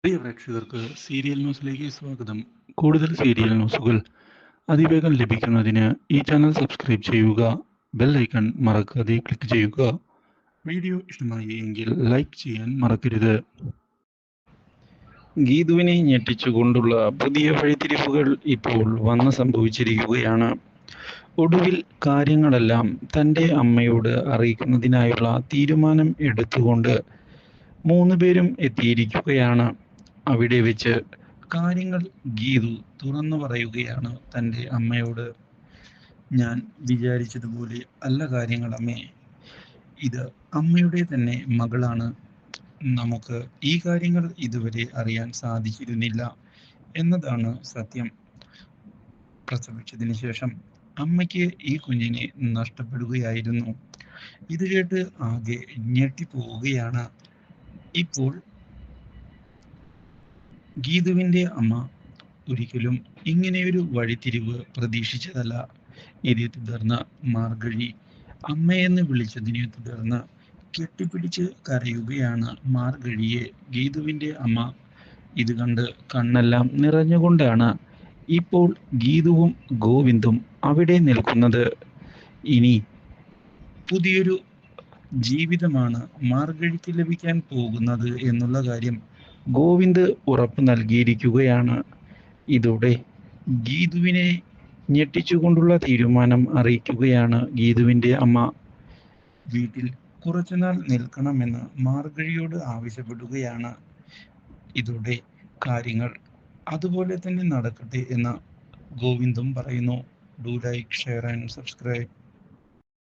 പ്രിയ പ്രേക്ഷകർക്ക് സീരിയൽ ന്യൂസിലേക്ക് സ്വാഗതം. കൂടുതൽ സീരിയൽ ന്യൂസുകൾ അതിവേഗം ലഭിക്കുന്നതിന് ഈ ചാനൽ സബ്സ്ക്രൈബ് ചെയ്യുക. ബെൽ ഐക്കൺ മറക്കാതെ ക്ലിക്ക് ചെയ്യുക. വീഡിയോ ഇഷ്ടമായി എങ്കിൽ ലൈക്ക് ചെയ്യാൻ മറക്കരുത്. ഗീതുവിനെ ഞെട്ടിച്ചുകൊണ്ടുള്ള പുതിയ വഴിത്തിരിവുകൾ ഇപ്പോൾ വന്ന് സംഭവിച്ചിരിക്കുകയാണ്. ഒടുവിൽ കാര്യങ്ങളെല്ലാം തൻ്റെ അമ്മയോട് അറിയിക്കുന്നതിനായുള്ള തീരുമാനം എടുത്തുകൊണ്ട് മൂന്നുപേരും എത്തിയിരിക്കുകയാണ്. അവിടെ വെച്ച് കാര്യങ്ങൾ ഗീതു തുറന്നു പറയുകയാണ് തൻ്റെ അമ്മയോട്. ഞാൻ വിചാരിച്ചതുപോലെ അല്ല കാര്യങ്ങൾ അമ്മേ. ഇത് അമ്മയുടെ തന്നെ മകളാണ്. നമുക്ക് ഈ കാര്യങ്ങൾ ഇതുവരെ അറിയാൻ സാധിച്ചിരുന്നില്ല എന്നതാണ് സത്യം. പ്രസവിച്ചതിന് ശേഷം അമ്മയ്ക്ക് ഈ കുഞ്ഞിനെ നഷ്ടപ്പെടുകയായിരുന്നു. ഇത് കേട്ട് ആകെ ഞെട്ടിപ്പോവുകയാണ്. ഇപ്പോൾ ഗീതുവിൻ്റെ അമ്മ ഒരിക്കലും ഇങ്ങനെയൊരു വഴിത്തിരിവ് പ്രതീക്ഷിച്ചതല്ല. ഇതേ തുടർന്ന് മാർഗഴി അമ്മയെന്ന് വിളിച്ചതിനെ തുടർന്ന് കെട്ടിപ്പിടിച്ച് കരയുകയാണ് മാർഗഴിയെ ഗീതുവിൻ്റെ അമ്മ. ഇത് കണ്ട് കണ്ണെല്ലാം നിറഞ്ഞുകൊണ്ടാണ് ഇപ്പോൾ ഗീതുവും ഗോവിന്ദും അവിടെ നിൽക്കുന്നത്. ഇനി പുതിയൊരു ജീവിതമാണ് മാർഗഴിക്ക് ലഭിക്കാൻ പോകുന്നത് എന്നുള്ള കാര്യം ഗോവിന്ദ് ഉറപ്പ് നൽകിയിരിക്കുകയാണ്. ഇതോടെ ഗീതുവിനെ ഞെട്ടിച്ചുകൊണ്ടുള്ള തീരുമാനം അറിയിക്കുകയാണ് ഗീതുവിൻ്റെ അമ്മ. വീട്ടിൽ കുറച്ചുനാൾ നിൽക്കണമെന്ന് മാർഗഴിയോട് ആവശ്യപ്പെടുകയാണ്. ഇതോടെ കാര്യങ്ങൾ അതുപോലെ തന്നെ നടക്കട്ടെ എന്ന് ഗോവിന്ദും പറയുന്നു. Do like, share and subscribe.